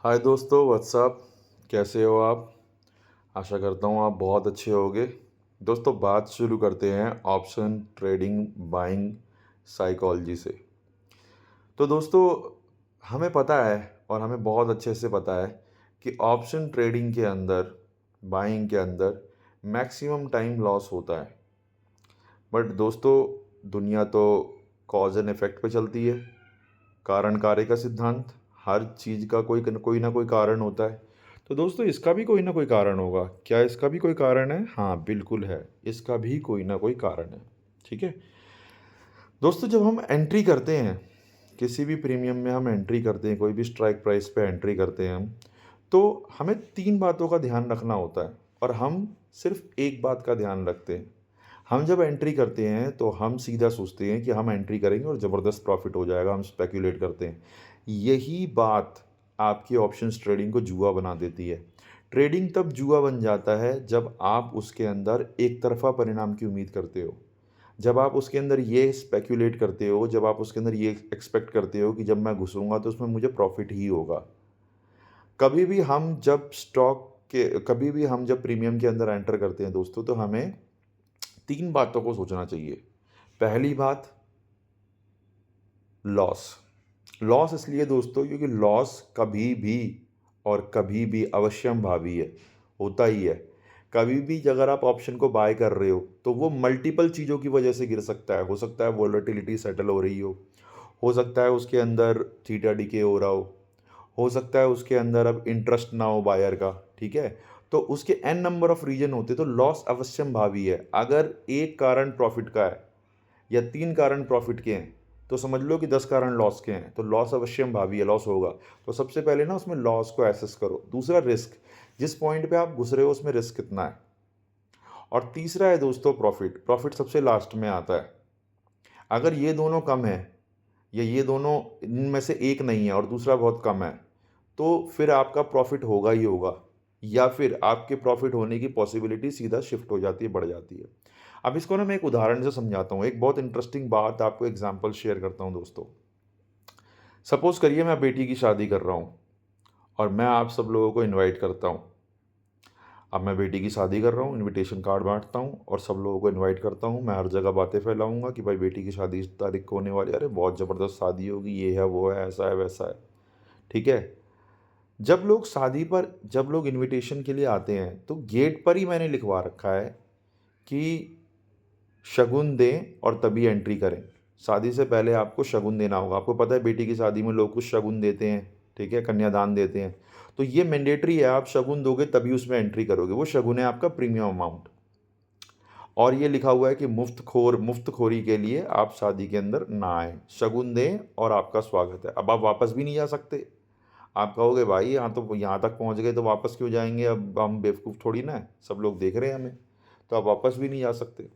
हाय दोस्तों, व्हाट्सअप। कैसे हो आप? आशा करता हूँ आप बहुत अच्छे होगे। दोस्तों, बात शुरू करते हैं ऑप्शन ट्रेडिंग बाइंग साइकोलॉजी से। तो दोस्तों, हमें पता है और हमें बहुत अच्छे से पता है कि ऑप्शन ट्रेडिंग के अंदर, बाइंग के अंदर मैक्सिमम टाइम लॉस होता है। बट दोस्तों, दुनिया तो कॉज एंड इफेक्ट पे चलती है। कारण कार्य का सिद्धांत। हर चीज़ का कोई ना कोई कारण होता है। तो दोस्तों, इसका भी कोई ना कोई कारण होगा। क्या इसका भी कोई कारण है? हाँ, बिल्कुल है। इसका भी कोई ना कोई कारण है। ठीक है दोस्तों, जब हम एंट्री करते हैं किसी भी प्रीमियम में, हम एंट्री करते हैं, कोई भी स्ट्राइक प्राइस पे एंट्री करते हैं हम, तो हमें तीन बातों का ध्यान रखना होता है और हम सिर्फ एक बात का ध्यान रखते हैं। हम जब एंट्री करते हैं तो हम सीधा सोचते हैं कि हम एंट्री करेंगे और ज़बरदस्त प्रॉफिट हो जाएगा, हम स्पेक्युलेट करते हैं। यही बात आपकी ऑप्शंस ट्रेडिंग को जुआ बना देती है। ट्रेडिंग तब जुआ बन जाता है जब आप उसके अंदर एक तरफा परिणाम की उम्मीद करते हो। जब आप उसके अंदर ये स्पेक्युलेट करते हो, जब आप उसके अंदर ये एक्सपेक्ट करते हो कि जब मैं घुसूंगा तो उसमें मुझे प्रॉफिट ही होगा। कभी भी हम जब प्रीमियम के अंदर एंटर करते हैं दोस्तों, तो हमें तीन बातों को सोचना चाहिए। पहली बात, लॉस। लॉस इसलिए दोस्तों क्योंकि लॉस कभी भी और कभी भी अवश्यंभावी है, होता ही है। कभी भी अगर आप ऑप्शन को बाय कर रहे हो तो वो मल्टीपल चीज़ों की वजह से गिर सकता है। हो सकता है वोलेटिलिटी सेटल हो रही हो सकता है उसके अंदर थीटा डीके हो रहा हो सकता है उसके अंदर अब इंटरेस्ट ना हो बायर का। ठीक है, तो उसके एन नंबर ऑफ रीजन होते, तो लॉस अवश्यंभावी है। अगर एक कारण प्रॉफिट का है या तीन कारण प्रॉफिट के हैं, तो समझ लो कि 10 कारण लॉस के हैं, तो लॉस अवश्यम भावी है, लॉस होगा। तो सबसे पहले ना उसमें लॉस को एसेस करो। दूसरा, रिस्क। जिस पॉइंट पे आप घुस रहे हो उसमें रिस्क कितना है। और तीसरा है दोस्तों प्रॉफिट। प्रॉफिट सबसे लास्ट में आता है। अगर ये दोनों कम है या ये दोनों इनमें से एक नहीं है और दूसरा बहुत कम है, तो फिर आपका प्रॉफिट होगा ही होगा, या फिर आपके प्रॉफिट होने की पॉसिबिलिटी सीधा शिफ्ट हो जाती है, बढ़ जाती है। अब इसको ना मैं एक उदाहरण से समझाता हूँ। एक बहुत इंटरेस्टिंग बात आपको एग्जांपल शेयर करता हूँ दोस्तों। सपोज करिए मैं बेटी की शादी कर रहा हूँ और मैं आप सब लोगों को इनवाइट करता हूँ। अब मैं बेटी की शादी कर रहा हूँ, इनविटेशन कार्ड बांटता हूँ और सब लोगों को इनवाइट करता हूँ। मैं हर जगह बातें फैलाऊंगा कि भाई बेटी की शादी इस तारीख को होने वाली है, अरे बहुत ज़बरदस्त शादी होगी, ये है वो है, ऐसा है वैसा है। ठीक है, जब लोग इनविटेशन के लिए आते हैं तो गेट पर ही मैंने लिखवा रखा है कि शगुन दें और तभी एंट्री करें। शादी से पहले आपको शगुन देना होगा। आपको पता है बेटी की शादी में लोग कुछ शगुन देते हैं, ठीक है, कन्यादान देते हैं। तो ये मैंडेटरी है, आप शगुन दोगे तभी उसमें एंट्री करोगे। वो शगुन है आपका प्रीमियम अमाउंट। और ये लिखा हुआ है कि मुफ्तखोरी के लिए आप शादी के अंदर ना आए, शगुन दें और आपका स्वागत है। अब आप वापस भी नहीं जा सकते। आप कहोगे भाई यहाँ तक पहुँच गए तो वापस क्यों जाएंगे, अब हम बेवकूफ़ थोड़ी ना है, सब लोग देख रहे हैं हमें। तो आप वापस भी नहीं जा सकते।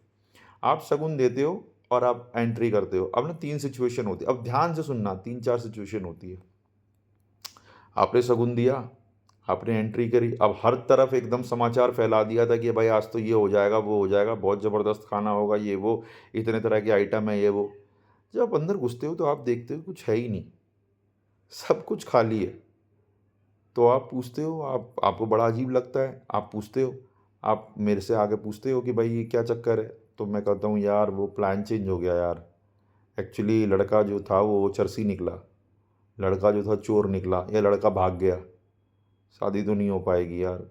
आप शगुन देते हो और आप एंट्री करते हो। अब ना तीन सिचुएशन होती है, अब ध्यान से सुनना, तीन चार सिचुएशन होती है। आपने शगुन दिया, आपने एंट्री करी, अब हर तरफ एकदम समाचार फैला दिया था कि भाई आज तो ये हो जाएगा, वो हो जाएगा, बहुत ज़बरदस्त खाना होगा, ये वो, इतने तरह के आइटम है, ये वो। जब आप अंदर घुसते हो तो आप देखते हो कुछ है ही नहीं, सब कुछ खाली है। तो आप पूछते हो, आपको बड़ा अजीब लगता है, आप पूछते हो, आप मेरे से आगे पूछते हो कि भाई ये क्या चक्कर है। तो मैं कहता हूँ यार वो प्लान चेंज हो गया यार। एक्चुअली लड़का जो था वो चरसी निकला, लड़का जो था चोर निकला, या लड़का भाग गया। शादी तो नहीं हो पाएगी यार,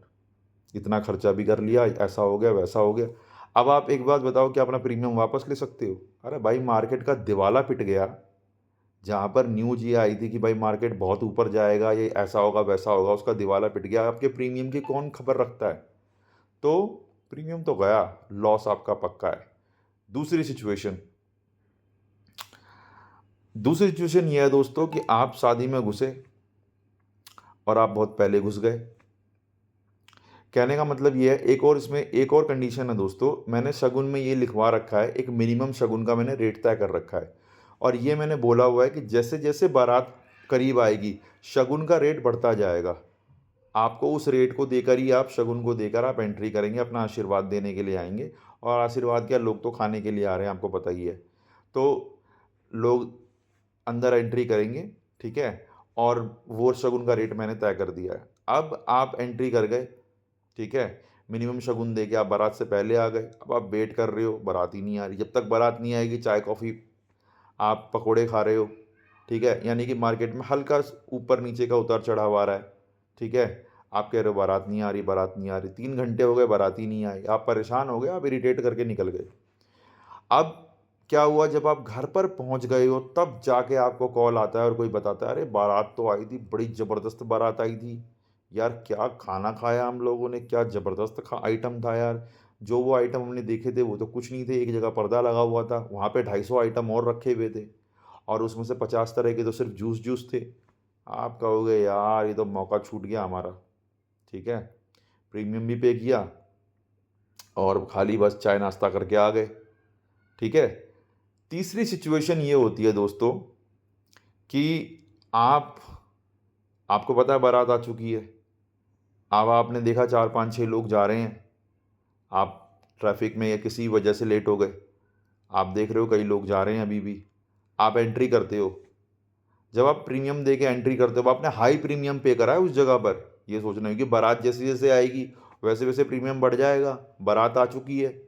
इतना खर्चा भी कर लिया, ऐसा हो गया वैसा हो गया। अब आप एक बात बताओ, क्या अपना प्रीमियम वापस ले सकते हो? अरे भाई, मार्केट का दिवाला पिट गया। जहाँ पर न्यूज ये आई थी कि भाई मार्केट बहुत ऊपर जाएगा, ये ऐसा होगा वैसा होगा, उसका दिवाला पिट गया। आपके प्रीमियम की कौन खबर रखता है? तो प्रीमियम तो गया, लॉस आपका पक्का है। दूसरी सिचुएशन दूसरी सिचुएशन ये है दोस्तों कि आप शादी में घुसे और आप बहुत पहले घुस गए। कहने का मतलब ये है, इसमें एक और कंडीशन है दोस्तों। मैंने शगुन में ये लिखवा रखा है, एक मिनिमम शगुन का मैंने रेट तय कर रखा है। और ये मैंने बोला हुआ है कि जैसे जैसे बारात करीब आएगी शगुन का रेट बढ़ता जाएगा। आपको उस रेट को देकर ही, आप शगुन को देकर आप एंट्री करेंगे, अपना आशीर्वाद देने के लिए आएंगे। और आशीर्वाद क्या, लोग तो खाने के लिए आ रहे हैं, आपको पता ही है। तो लोग अंदर एंट्री करेंगे, ठीक है, और वो शगुन का रेट मैंने तय कर दिया है। अब आप एंट्री कर गए, ठीक है, मिनिमम शगुन दे के आप बारात से पहले आ गए। अब आप वेट कर रहे हो, बारात ही नहीं आ रही। जब तक बारात नहीं आएगी, चाय कॉफ़ी, आप पकोड़े खा रहे हो, ठीक है, यानी कि मार्केट में हल्का ऊपर नीचे का उतार चढ़ाव आ रहा है, ठीक है। आप कह रहे हो बारात नहीं आ रही, बारात नहीं आ रही, 3 घंटे हो गए, बारात ही नहीं आई, आप परेशान हो गए, आप इरिटेट करके निकल गए। अब क्या हुआ, जब आप घर पर पहुंच गए हो तब जाके आपको कॉल आता है और कोई बताता है, अरे बारात तो आई थी, बड़ी ज़बरदस्त बारात आई थी यार, क्या खाना खाया हम लोगों ने, क्या ज़बरदस्त आइटम था यार। जो वो आइटम हमने देखे थे वो तो कुछ नहीं थे, एक जगह पर्दा लगा हुआ था, वहाँ पे 250 आइटम और रखे हुए थे, और उसमें से 50 तरह के तो सिर्फ जूस जूस थे। आप कहोगे यार ये तो मौका छूट गया हमारा, ठीक है, प्रीमियम भी पे किया और खाली बस चाय नाश्ता करके आ गए, ठीक है। तीसरी सिचुएशन ये होती है दोस्तों कि आप आपको पता है बारात आ चुकी है, अब आपने देखा 4 5 6 लोग जा रहे हैं, आप ट्रैफिक में या किसी वजह से लेट हो गए, आप देख रहे हो कई लोग जा रहे हैं अभी भी, आप एंट्री करते हो। जब आप प्रीमियम दे के एंट्री करते हो, आपने हाई प्रीमियम पे करा है उस जगह पर, ये सोचना है कि बारात जैसे जैसे आएगी वैसे वैसे प्रीमियम बढ़ जाएगा। बारात आ चुकी है,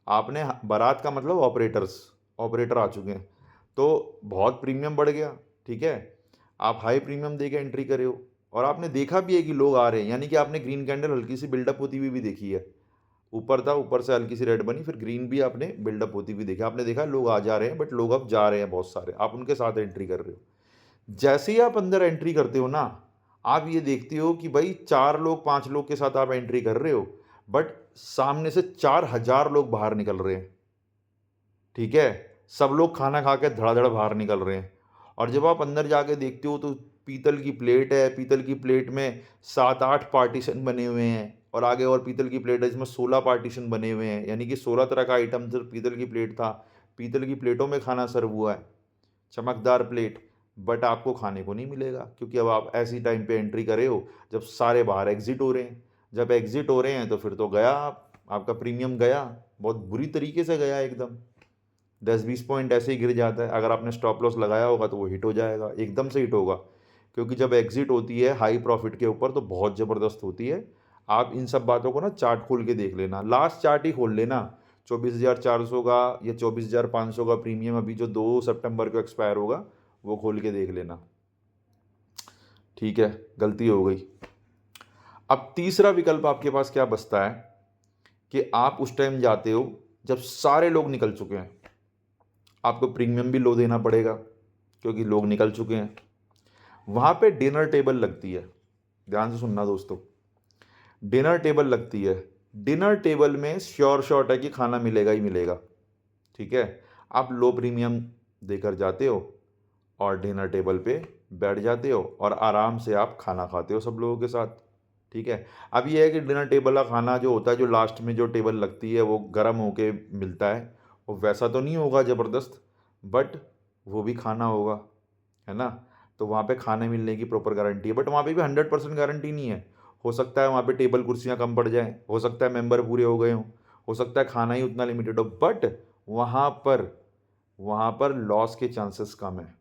आपने बारात का मतलब ऑपरेटर आ चुके हैं, तो बहुत प्रीमियम बढ़ गया, ठीक है। आप हाई प्रीमियम दे के एंट्री करे हो और आपने देखा भी है कि लोग आ रहे हैं, यानी कि आपने ग्रीन कैंडल हल्की सी बिल्डअप होती हुई भी देखी है। ऊपर था, ऊपर से हल्की सी रेड बनी, फिर ग्रीन भी आपने बिल्डअप होती हुई देखी, आपने देखा लोग आ जा रहे हैं, बट लोग अब जा रहे हैं बहुत सारे, आप उनके साथ एंट्री कर रहे हो। जैसे ही आप अंदर एंट्री करते हो ना, आप ये देखते हो कि भाई 4 लोग 5 लोग के साथ आप एंट्री कर रहे हो, बट सामने से 4000 लोग बाहर निकल रहे हैं, ठीक है। सब लोग खाना खा के धड़ाधड़ बाहर निकल रहे हैं, और जब आप अंदर जाके देखते हो तो पीतल की प्लेट है, पीतल की प्लेट में 7 8 पार्टीशन बने हुए हैं, और आगे और पीतल की प्लेट है जिसमें 16 पार्टीशन बने हुए हैं, यानी कि 16 तरह का आइटम सिर्फ पीतल की प्लेट था। पीतल की प्लेटों में खाना सर्व हुआ है, चमकदार प्लेट, बट आपको खाने को नहीं मिलेगा, क्योंकि अब आप ऐसी टाइम पे एंट्री करे हो जब सारे बाहर एग्जिट हो रहे हैं। जब एग्जिट हो रहे हैं तो फिर तो गया आपका प्रीमियम गया, बहुत बुरी तरीके से गया एकदम। 10 20 पॉइंट ऐसे ही गिर जाता है। अगर आपने स्टॉप लॉस लगाया होगा तो वो हिट हो जाएगा, एकदम से हिट होगा, क्योंकि जब एग्जिट होती है हाई प्रॉफिट के ऊपर तो बहुत ज़बरदस्त होती है। आप इन सब बातों को ना चार्ट खोल के देख लेना, लास्ट चार्ट ही खोल लेना, 24,400 का या 24,500 का प्रीमियम अभी जो 2 सितंबर को एक्सपायर होगा, वो खोल के देख लेना, ठीक है। गलती हो गई। अब तीसरा विकल्प आपके पास क्या बचता है कि आप उस टाइम जाते हो जब सारे लोग निकल चुके हैं, आपको प्रीमियम भी लो देना पड़ेगा क्योंकि लोग निकल चुके हैं। वहाँ पे डिनर टेबल लगती है, ध्यान से सुनना दोस्तों, डिनर टेबल लगती है। डिनर टेबल में श्योर शॉट है कि खाना मिलेगा ही मिलेगा, ठीक है। आप लो प्रीमियम देकर जाते हो और डिनर टेबल पे बैठ जाते हो और आराम से आप खाना खाते हो सब लोगों के साथ, ठीक है। अब ये है कि डिनर टेबल का खाना जो होता है, जो लास्ट में जो टेबल लगती है वो गर्म होके मिलता है, वो वैसा तो नहीं होगा ज़बरदस्त, बट वो भी खाना होगा, है ना। तो वहाँ पे खाने मिलने की प्रॉपर गारंटी है, बट वहाँ पे भी 100% गारंटी नहीं है। हो सकता है वहाँ पे टेबल कुर्सियाँ कम पड़ जाएँ, हो सकता है मेंबर पूरे हो गए हों, हो सकता है खाना ही उतना लिमिटेड हो, बट वहाँ पर वहाँ पर लॉस के चांसेस कम है,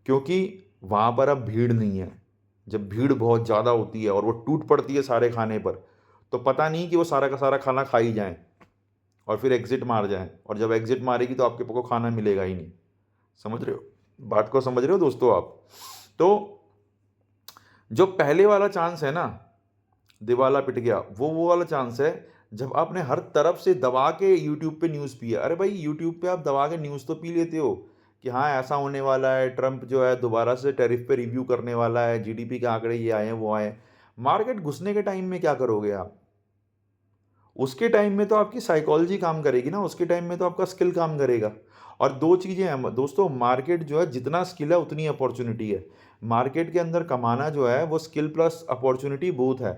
क्योंकि वहाँ पर अब भीड़ नहीं है। जब भीड़ बहुत ज़्यादा होती है और वो टूट पड़ती है सारे खाने पर, तो पता नहीं कि वो सारा का सारा खाना खा ही जाएँ और फिर एग्ज़िट मार जाएँ, और जब एग्ज़िट मारेगी तो आपके को खाना मिलेगा ही नहीं। समझ रहे हो? बात को समझ रहे हो दोस्तों आप? तो जो पहले वाला चांस है ना, दिवाला पिट गया, वो वाला चांस है जब आपने हर तरफ से दबा के यूट्यूब पे न्यूज़ पी है। अरे भाई यूट्यूब पे आप दबा के न्यूज़ तो पी लेते हो कि हाँ ऐसा होने वाला है, ट्रम्प जो है दोबारा से टैरिफ पे रिव्यू करने वाला है, जीडीपी के आंकड़े ये आए हैं वो आए हैं। मार्केट घुसने के टाइम में क्या करोगे आप? उसके टाइम में तो आपकी साइकोलॉजी काम करेगी ना, उसके टाइम में तो आपका स्किल काम करेगा। और दो चीज़ें हैं दोस्तों, मार्केट जो है जितना स्किल है उतनी अपॉर्चुनिटी है। मार्केट के अंदर कमाना जो है वो स्किल प्लस अपॉर्चुनिटी बोथ है,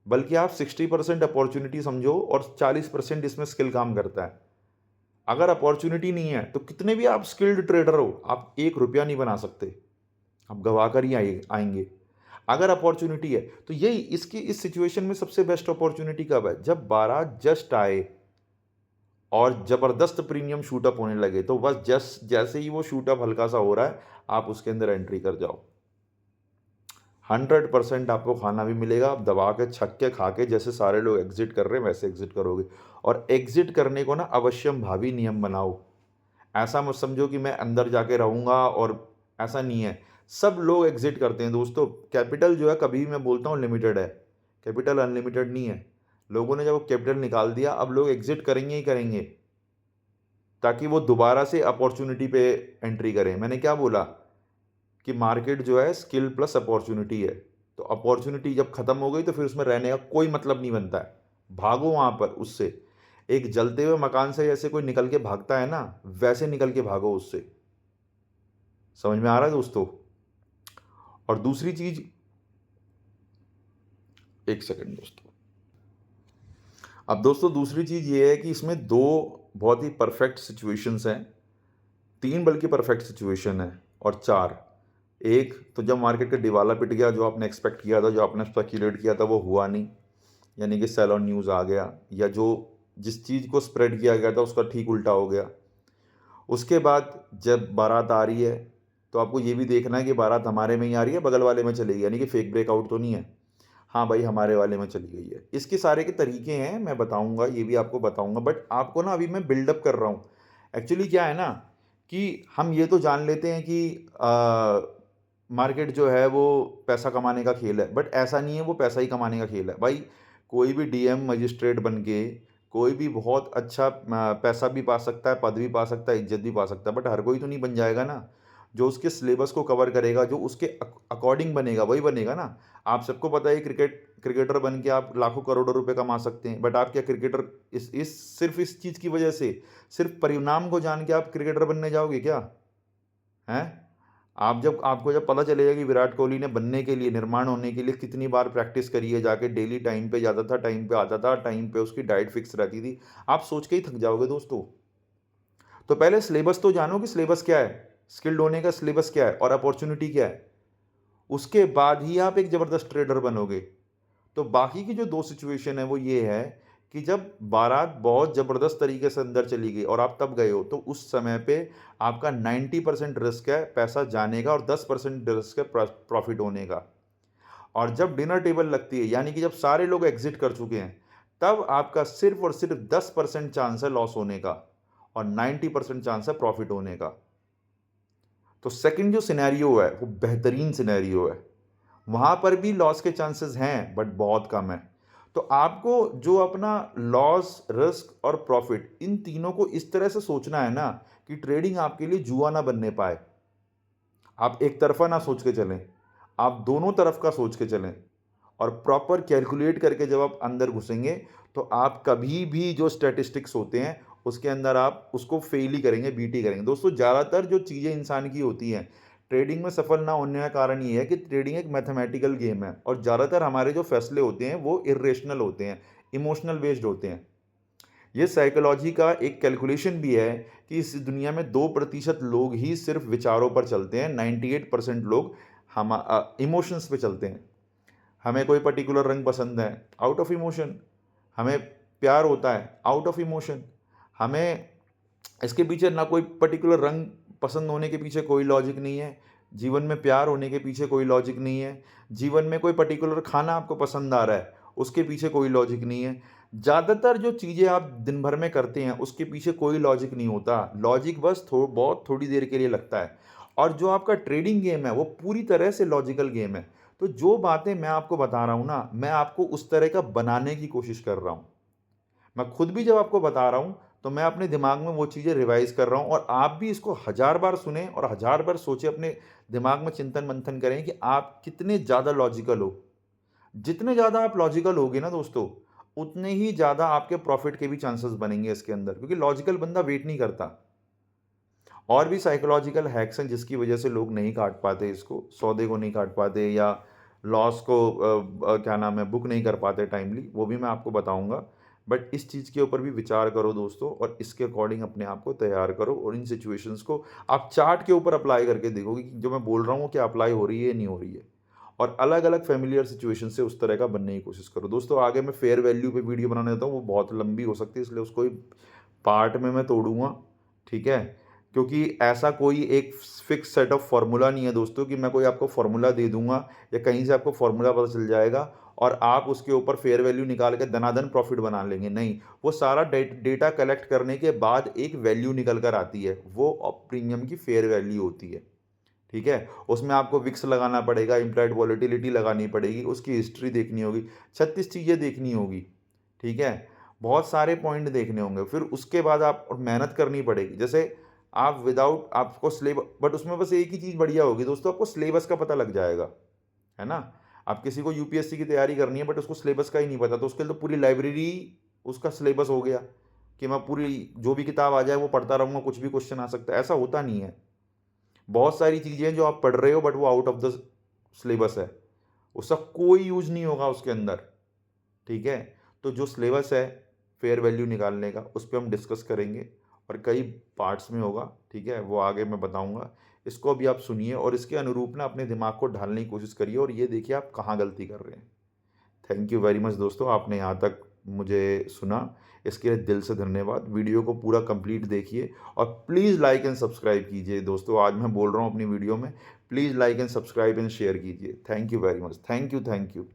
बल्कि आप 60% अपॉर्चुनिटी समझो और 40% इसमें स्किल काम करता है। अगर अपॉर्चुनिटी नहीं है तो कितने भी आप स्किल्ड ट्रेडर हो, आप 1 रुपया नहीं बना सकते, आप गवा कर ही आएंगे। अगर अपॉर्चुनिटी है तो यही इसकी इस सिचुएशन में सबसे बेस्ट अपॉर्चुनिटी कब है, जब बारात जस्ट आए और ज़बरदस्त प्रीमियम शूट अप होने लगे, तो बस जैसे ही वो शूट अप हल्का सा हो रहा है, आप उसके अंदर एंट्री कर जाओ। 100% आपको खाना भी मिलेगा, आप दबा के छक के खा के जैसे सारे लोग एग्ज़िट कर रहे हैं वैसे एग्ज़िट करोगे। और एग्ज़िट करने को ना अवश्यम भावी नियम बनाओ। ऐसा मत समझो कि मैं अंदर जाके रहूँगा, और ऐसा नहीं है। सब लोग एग्ज़िट करते हैं दोस्तों। कैपिटल जो है कभी भी मैं बोलता हूँ लिमिटेड है, कैपिटल अनलिमिटेड नहीं है। लोगों ने जब वो कैपिटल निकाल दिया, अब लोग एग्ज़िट करेंगे ही करेंगे, ताकि वो दोबारा से अपॉर्च्युनिटी पे एंट्री करें। मैंने क्या बोला कि मार्केट जो है स्किल प्लस अपॉर्च्युनिटी है। तो अपॉर्च्युनिटी जब खत्म हो गई तो फिर उसमें रहने का कोई मतलब नहीं बनता है। भागो वहाँ पर उससे। एक जलते हुए मकान से जैसे कोई निकल के भागता है ना, वैसे निकल के भागो उससे। समझ में आ रहा है दोस्तों? और दूसरी चीज़, एक सेकंड दोस्तों। अब दोस्तों दूसरी चीज़ ये है कि इसमें 2 बहुत ही परफेक्ट सिचुएशंस हैं। 3 बल्कि परफेक्ट सिचुएशन है, और 4। एक तो जब मार्केट का दिवाला पिट गया, जो आपने एक्सपेक्ट किया था, जो आपने स्पेक्युलेट किया था वो हुआ नहीं, यानी कि सेल ऑन न्यूज़ आ गया, या जो जिस चीज़ को स्प्रेड किया गया था उसका ठीक उल्टा हो गया। उसके बाद जब बारात आ रही है, तो आपको ये भी देखना है कि बारात हमारे में ही आ रही है, बगल वाले में चली गई, यानी कि फेक ब्रेकआउट तो नहीं है। हाँ भाई, हमारे वाले में चली गई है। इसके सारे के तरीके हैं, मैं बताऊंगा, ये भी आपको बताऊंगा, बट आपको ना अभी मैं बिल्डअप कर रहा हूँ। एक्चुअली क्या है ना, कि हम ये तो जान लेते हैं कि मार्केट जो है वो पैसा कमाने का खेल है, बट ऐसा नहीं है वो पैसा ही कमाने का खेल है भाई। कोई भी डीएम मजिस्ट्रेट बन के कोई भी बहुत अच्छा पैसा भी पा सकता है, पद भी पा सकता है, इज्जत भी पा सकता है, बट हर कोई तो नहीं बन जाएगा ना। जो उसके सिलेबस को कवर करेगा, जो उसके अकॉर्डिंग बनेगा, वही बनेगा ना। आप सबको पता है क्रिकेटर बन के आप लाखों करोड़ों रुपए कमा सकते हैं, बट आप क्या क्रिकेटर इस सिर्फ इस चीज़ की वजह से, सिर्फ परिणाम को जान के आप क्रिकेटर बनने जाओगे क्या? हैं? आपको जब पता चलेगा कि विराट कोहली ने बनने के लिए, निर्माण होने के लिए कितनी बार प्रैक्टिस करी है, जाके डेली टाइम पे जाता था, टाइम पे आता था, टाइम पे उसकी डाइट फिक्स रहती थी, आप सोच के ही थक जाओगे दोस्तों। तो पहले सिलेबस तो जानो कि सिलेबस क्या है, स्किल्ड होने का सिलेबस क्या है और अपॉर्चुनिटी क्या है। उसके बाद ही आप एक ज़बरदस्त ट्रेडर बनोगे। तो बाकी की जो 2 सिचुएशन है वो ये है कि जब बारात बहुत ज़बरदस्त तरीके से अंदर चली गई और आप तब गए हो, तो उस समय पे आपका 90% रिस्क है पैसा जाने का, और 10% रिस्क है प्रॉफिट होने का। और जब डिनर टेबल लगती है, यानी कि जब सारे लोग एग्जिट कर चुके हैं, तब आपका सिर्फ और सिर्फ 10% चांस है लॉस होने का, और 90% चांस है प्रॉफिट होने का। तो सेकंड जो सिनेरियो है वो बेहतरीन सिनेरियो है। वहाँ पर भी लॉस के चांसेस हैं, बट बहुत कम है। तो आपको जो अपना लॉस, रिस्क और प्रॉफिट, इन तीनों को इस तरह से सोचना है ना, कि ट्रेडिंग आपके लिए जुआ ना बनने पाए। आप एक तरफा ना सोच के चलें, आप दोनों तरफ का सोच के चलें, और प्रॉपर कैलकुलेट करके जब आप अंदर घुसेंगे, तो आप कभी भी जो स्टैटिस्टिक्स होते हैं उसके अंदर आप उसको फेल ही करेंगे, बीट ही करेंगे। दोस्तों ज़्यादातर जो चीज़ें इंसान की होती हैं, ट्रेडिंग में सफल ना होने का कारण ये है कि ट्रेडिंग एक मैथमेटिकल गेम है, और ज़्यादातर हमारे जो फैसले होते हैं वो इरेशनल होते हैं, इमोशनल बेस्ड होते हैं। ये साइकोलॉजी का एक कैलकुलेशन भी है कि इस दुनिया में 2% लोग ही सिर्फ विचारों पर चलते हैं, 98% लोग हम इमोशंस पे चलते हैं। हमें कोई पर्टिकुलर रंग पसंद है, आउट ऑफ इमोशन। हमें प्यार होता है, आउट ऑफ इमोशन। हमें इसके पीछे ना कोई पर्टिकुलर रंग पसंद होने के पीछे कोई लॉजिक नहीं है, जीवन में प्यार होने के पीछे कोई लॉजिक नहीं है, जीवन में कोई पर्टिकुलर खाना आपको पसंद आ रहा है, उसके पीछे कोई लॉजिक नहीं है। ज़्यादातर जो चीज़ें आप दिन भर में करते हैं उसके पीछे कोई लॉजिक नहीं होता, लॉजिक बस बहुत थोड़ी देर के लिए लगता है। और जो आपका ट्रेडिंग गेम है वो पूरी तरह से लॉजिकल गेम है। तो जो बातें मैं आपको बता रहा हूँ ना, मैं आपको उस तरह का बनाने की कोशिश कर रहा हूँ। मैं खुद भी जब आपको बता रहा हूँ, तो मैं अपने दिमाग में वो चीज़ें रिवाइज कर रहा हूँ, और आप भी इसको 1000 बार सुने और 1000 बार सोचे, अपने दिमाग में चिंतन मंथन करें कि आप कितने ज़्यादा लॉजिकल हो। जितने ज़्यादा आप लॉजिकल होगे ना दोस्तों, उतने ही ज़्यादा आपके प्रॉफिट के भी चांसेस बनेंगे इसके अंदर, क्योंकि लॉजिकल बंदा वेट नहीं करता। और भी साइकोलॉजिकल हैक्स हैं जिसकी वजह से लोग नहीं काट पाते, इसको सौदे को नहीं काट पाते, या लॉस को क्या नाम है, बुक नहीं कर पाते टाइमली, वो भी मैं आपको बताऊंगा। बट इस चीज़ के ऊपर भी विचार करो दोस्तों, और इसके अकॉर्डिंग अपने आप को तैयार करो, और इन सिचुएशंस को आप चार्ट के ऊपर अप्लाई करके देखोगे कि जो मैं बोल रहा हूँ वो क्या अप्लाई हो रही है नहीं हो रही है। और अलग अलग फेमिलियर सिचुएशन से उस तरह का बनने की कोशिश करो दोस्तों। आगे मैं फेयर वैल्यू पे वीडियो बनाने देता हूँ, वो बहुत लंबी हो सकती है, इसलिए उसको पार्ट में मैं तोड़ूँगा, ठीक है? क्योंकि ऐसा कोई एक फिक्स सेट ऑफ फार्मूला नहीं है दोस्तों कि मैं कोई आपको फार्मूला दे दूँगा या कहीं से आपको फार्मूला पता चल जाएगा और आप उसके ऊपर फेयर वैल्यू निकाल के दनादन प्रॉफिट बना लेंगे। नहीं, वो सारा डेटा कलेक्ट करने के बाद एक वैल्यू निकल कर आती है, वो प्रीमियम की फेयर वैल्यू होती है, ठीक है? उसमें आपको विक्स लगाना पड़ेगा, इम्प्लाइड वॉलेटिलिटी लगानी पड़ेगी, उसकी हिस्ट्री देखनी होगी, 36 चीज़ें देखनी होगी, ठीक है? बहुत सारे पॉइंट देखने होंगे, फिर उसके बाद आप और मेहनत करनी पड़ेगी। जैसे आप विदाउट आपको बट उसमें बस एक ही चीज़ बढ़िया होगी दोस्तों, आपको सिलेबस का पता लग जाएगा, है ना? आप किसी को यूपीएससी की तैयारी करनी है बट उसको सिलेबस का ही नहीं पता, तो उसके लिए तो पूरी लाइब्रेरी उसका सिलेबस हो गया कि मैं पूरी जो भी किताब आ जाए वो पढ़ता रहूँगा, कुछ भी क्वेश्चन आ सकता है, ऐसा होता नहीं है। बहुत सारी चीज़ें जो आप पढ़ रहे हो बट वो आउट ऑफ द सिलेबस है, उसका कोई यूज़ नहीं होगा उसके अंदर, ठीक है? तो जो सिलेबस है फेयर वैल्यू निकालने का, उस पे हम डिस्कस करेंगे और कई पार्ट्स में होगा, ठीक है? वो आगे मैं बताऊँगा। इसको अभी आप सुनिए और इसके अनुरूप ना अपने दिमाग को ढालने की कोशिश करिए और ये देखिए आप कहाँ गलती कर रहे हैं। थैंक यू वेरी मच दोस्तों, आपने यहाँ तक मुझे सुना, इसके लिए दिल से धन्यवाद। वीडियो को पूरा कंप्लीट देखिए और प्लीज़ लाइक एंड सब्सक्राइब कीजिए दोस्तों, आज मैं बोल रहा हूँ अपनी वीडियो में, please like and subscribe and share कीजिए। Thank you very much. Thank you, thank you.